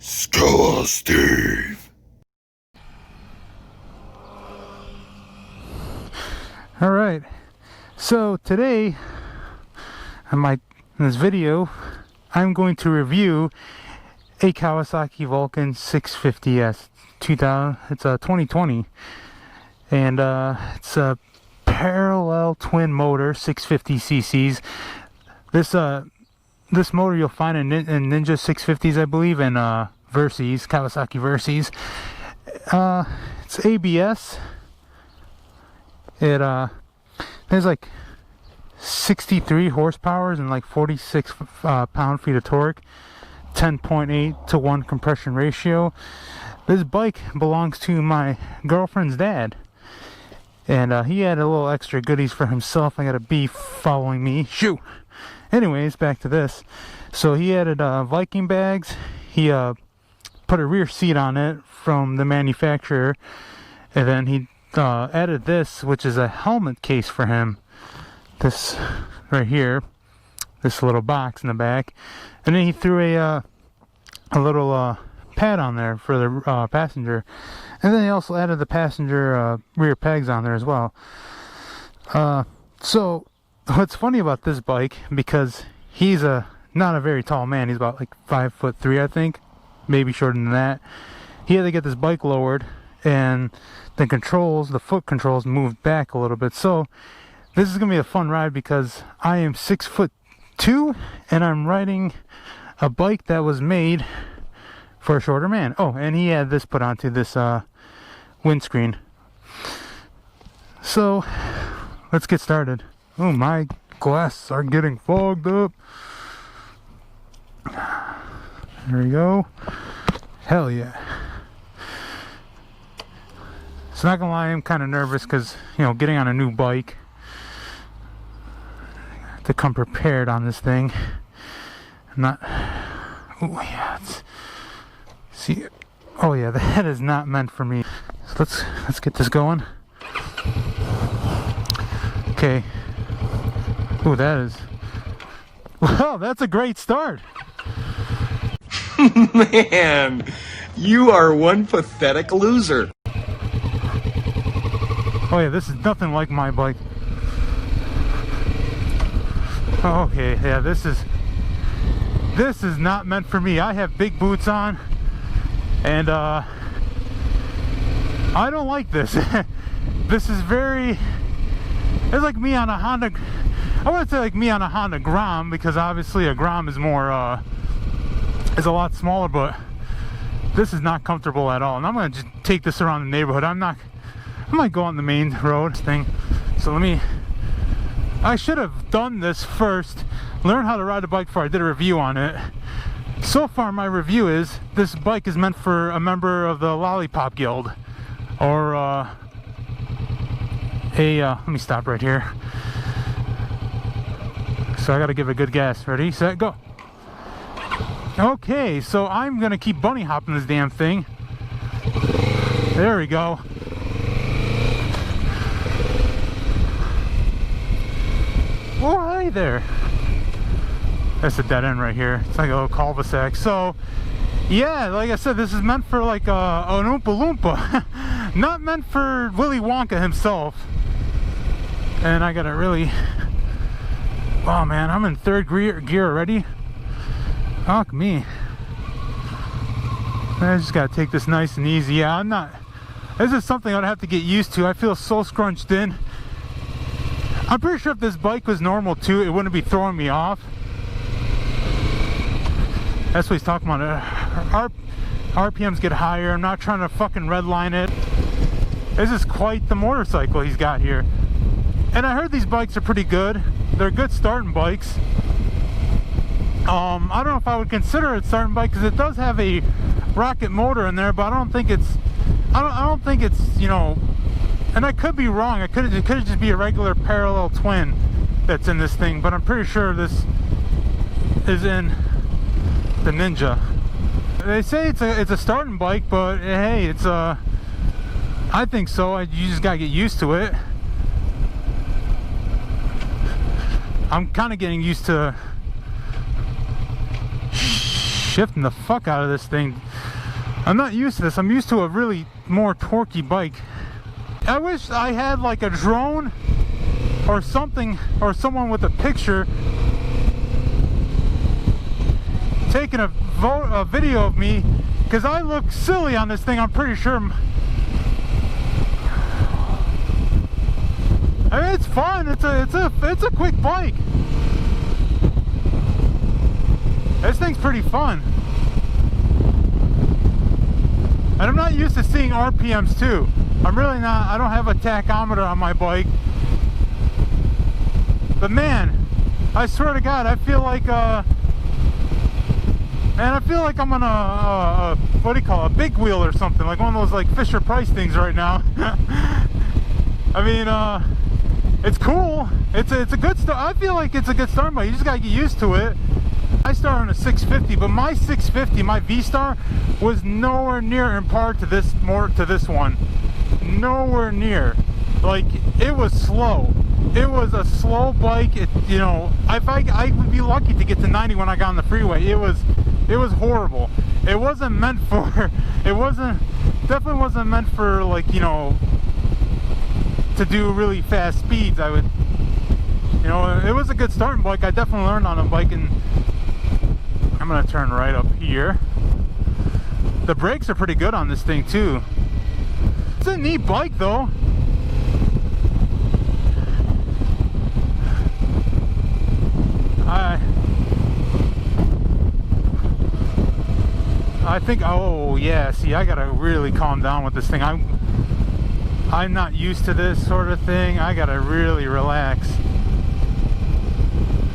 SkeleSteve. All right, so today in this video I'm going to review a Kawasaki Vulcan 650S 2000. It's a 2020, and it's a parallel twin motor, 650 cc's. This motor you'll find in Ninja 650s, I believe, and Versys, Kawasaki Versys. It's ABS. It there's like 63 horsepower and like 46 pound-feet of torque, 10.8 to 1 compression ratio. This bike belongs to my girlfriend's dad, and he had a little extra goodies for himself. I got a bee following me. Shoo! Anyways, back to this. So he added Viking bags. He put a rear seat on it from the manufacturer, and then he added this, which is a helmet case for him. This right here, this little box in the back, and then he threw a little pad on there for the passenger, and then he also added the passenger rear pegs on there as well. So what's funny about this bike, because he's not a very tall man, he's about like 5'3", I think, maybe shorter than that. He had to get this bike lowered, and the foot controls moved back a little bit. So this is gonna be a fun ride because I am 6'2", and I'm riding a bike that was made for a shorter man. Oh, and he had this put onto this windscreen. So let's get started. Oh, my glasses are getting fogged up. There we go. Hell yeah. So not gonna lie, I'm kind of nervous because, you know, getting on a new bike, I have to come prepared on this thing. I'm not. Oh yeah. See. Oh yeah, that is not meant for me. So let's get this going. Okay. Oh, that is. Well, that's a great start. Man, you are one pathetic loser. Oh yeah, this is nothing like my bike. Oh, okay, yeah, this is not meant for me. I have big boots on, and I don't like this. This is it's like me on a Honda. I wouldn't say like me on a Honda Grom, because obviously a Grom is more is a lot smaller, but this is not comfortable at all. And I'm gonna just take this around the neighborhood. I might go on the main road thing. So I should have done this first, learn how to ride a bike before I did a review on it. So far my review is, this bike is meant for a member of the Lollipop Guild, or let me stop right here. So I gotta give a good guess. Ready, set, go. Okay, so I'm gonna keep bunny hopping this damn thing. There we go. Oh, hi there. That's a dead end right here. It's like a little cul-de-sac. So, yeah, like I said, this is meant for like an Oompa Loompa. Not meant for Willy Wonka himself. And I gotta really... Oh man, I'm in third gear already. Fuck me. I just gotta take this nice and easy. Yeah, this is something I'd have to get used to. I feel so scrunched in. I'm pretty sure if this bike was normal too, it wouldn't be throwing me off. That's what he's talking about. RPMs get higher. I'm not trying to fucking redline it. This is quite the motorcycle he's got here. And I heard these bikes are pretty good. They're good starting bikes. I don't know if I would consider it a starting bike, because it does have a rocket motor in there, but I don't think it's, you know, and I could be wrong. It could just be a regular parallel twin that's in this thing, but I'm pretty sure this is in the Ninja. They say it's a starting bike, but hey, it's I think so. You just gotta get used to it. I'm kind of getting used to shifting the fuck out of this thing. I'm not used to this. I'm used to a really more torquey bike. I wish I had like a drone or something, or someone with a picture taking a video of me, because I look silly on this thing. I'm pretty sure. I mean, it's fun. It's a quick bike. This thing's pretty fun. And I'm not used to seeing RPMs too. I'm really not. I don't have a tachometer on my bike. But man, I swear to God, I feel like man, I feel like I'm on a what do you call it, a big wheel or something, like one of those like Fisher Price things right now. I mean, it's cool. It's a good start. I feel like it's a good start, but you just gotta get used to it. I started on a 650, but my 650, my V-Star, was nowhere near in par to this one. Nowhere near. Like, it was slow. It was a slow bike. It, you know, I would be lucky to get to 90 when I got on the freeway. It was horrible. It wasn't meant for. Definitely wasn't meant for, like, you know, to do really fast speeds. I would, you know, it was a good starting bike. I definitely learned on a bike, and I'm gonna turn right up here. The brakes are pretty good on this thing too. It's a neat bike though. I think, oh yeah, see, I gotta really calm down with this thing. I'm not used to this sort of thing. I gotta really relax.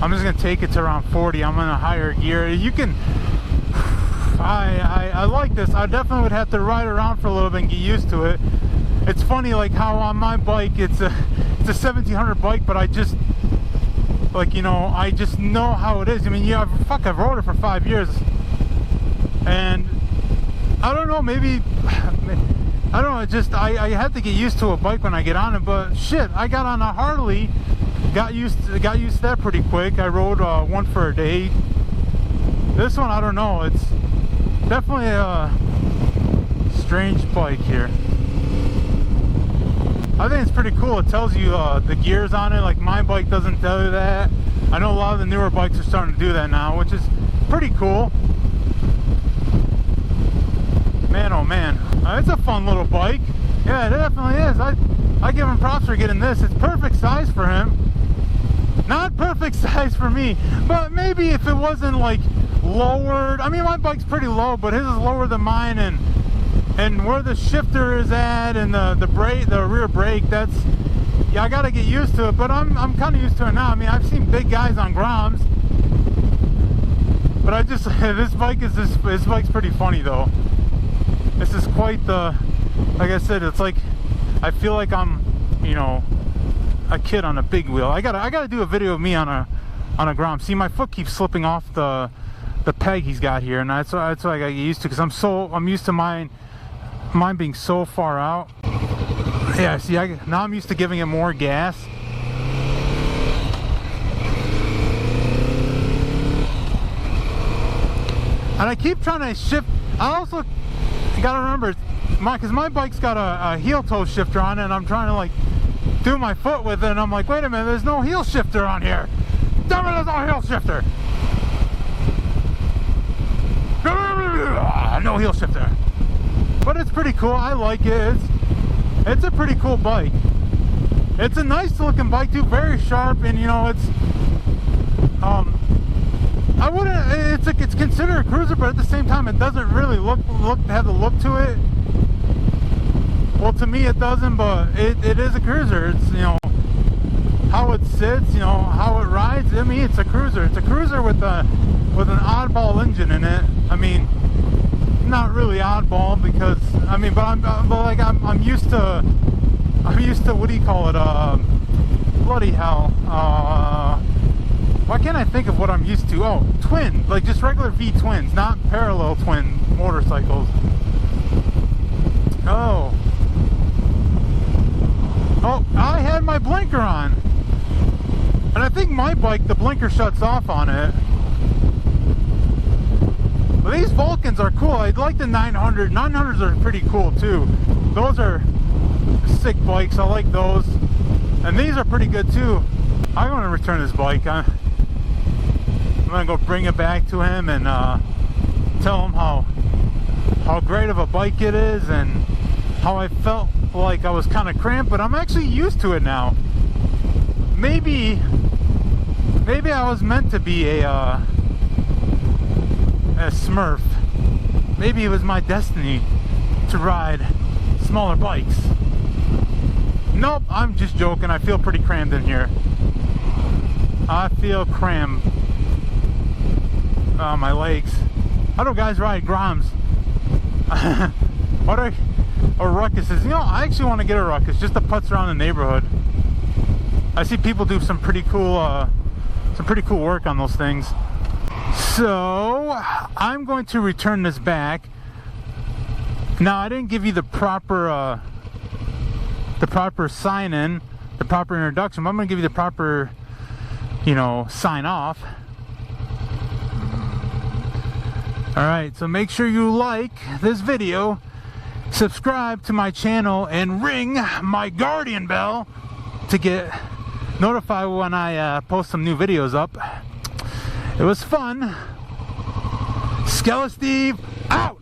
I'm just gonna take it to around 40. I'm in a higher gear. You can, I like this. I definitely would have to ride around for a little bit and get used to it. It's funny, like how on my bike, it's a 1700 bike, but I just, like, you know, I just know how it is. I mean, yeah, fuck, I've rode it for 5 years, and I don't know, maybe, I don't know, just, I have to get used to a bike when I get on it. But shit, I got on a Harley, got used to that pretty quick. I rode one for a day. This one, I don't know, it's definitely a strange bike here. I think it's pretty cool. It tells you the gears on it. Like, my bike doesn't tell you that. I know a lot of the newer bikes are starting to do that now, which is pretty cool. Man, oh man, it's a fun little bike. Yeah, it definitely is. I give him props for getting this. It's perfect size for him. Not perfect size for me, but maybe if it wasn't like lowered. I mean, my bike's pretty low, but his is lower than mine, and where the shifter is at, and the brake, the rear brake, that's, yeah, I gotta get used to it. But I'm kind of used to it now. I mean, I've seen big guys on Groms, but I just this bike's pretty funny though. This is quite the, like I said, it's like, I feel like I'm, you know, a kid on a big wheel. I gotta do a video of me on a Grom. See, my foot keeps slipping off the peg he's got here, and that's what I gotta get used to, because I'm used to mine being so far out. Yeah, see, now I'm used to giving it more gas. And I keep trying to shift. I also gotta remember, because my bike's got a heel toe shifter on it, and I'm trying to like do my foot with it, and I'm like, wait a minute, there's no heel shifter on here. Damn it, there's no heel shifter. No heel shifter. But it's pretty cool. I like it. It's a pretty cool bike. It's a nice looking bike too, very sharp, and you know, it's I wouldn't, it's considered a cruiser, but at the same time it doesn't really have the look to it. Well, to me it doesn't, but it is a cruiser. It's, you know, how it sits, you know, how it rides. I mean, it's a cruiser. It's a cruiser with an oddball engine in it. I mean, not really oddball, because I mean, but I'm used to what do you call it? Bloody hell. Why can't I think of what I'm used to? Oh, twin, like just regular V twins, not parallel twin motorcycles. Oh, I had my blinker on, and I think my bike, the blinker shuts off on it. But these Vulcans are cool. I like the 900. 900s are pretty cool too. Those are sick bikes. I like those. And these are pretty good too. I'm going to return this bike. I'm going to go bring it back to him and tell him how great of a bike it is and how I felt like I was kind of cramped, but I'm actually used to it now. Maybe I was meant to be a Smurf. Maybe it was my destiny to ride smaller bikes. Nope, I'm just joking. I feel pretty crammed in here. I feel crammed. Oh, my legs. How do guys ride Groms? What are or ruckuses? You know, I actually want to get a ruckus just to putz around the neighborhood. I see people do some pretty cool work on those things. So I'm going to return this back. Now, I didn't give you the proper sign-in, the proper introduction, but I'm going to give you the proper, you know, sign-off. Alright, so make sure you like this video, subscribe to my channel, and ring my guardian bell to get notified when I post some new videos up. It was fun. SkeleSteve out!